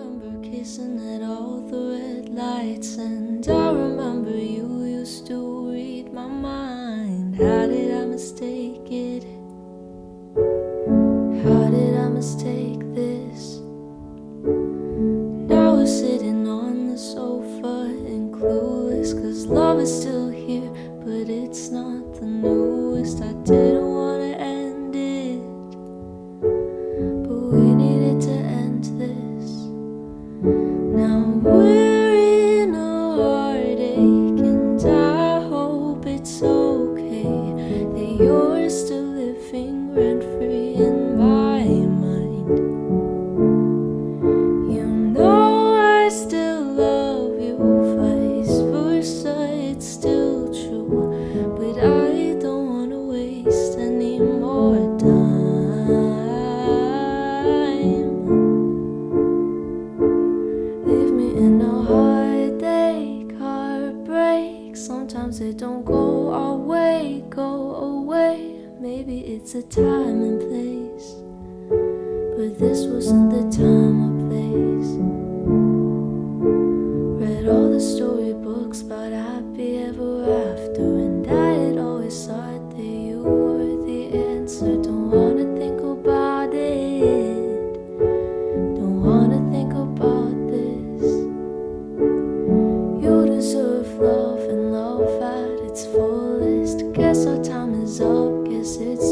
remember kissing at all the red lights, and I remember you used to read my mind. How did I mistake it? How did I mistake this? Now we're sitting on the sofa and clueless, 'cause love is still here, but it's not the newest. I didn't want to end it, but we needed to end this. Now we're in a heartache, and I hope it's okay that you're still living rent-free in my mind. You know I still love you, vice versa, it's still true, but I don't want to waste any more time. Leave me in a heartache, heartbreak. Sometimes they don't go our way, go away. Maybe it's a time and place, but this wasn't the time or place. Read all the storybooks about happy ever after, and I had always thought that you were the answer. Don't wanna think about it, don't wanna think about this. You deserve love and love at its fullest. Guess our time is up, guess it's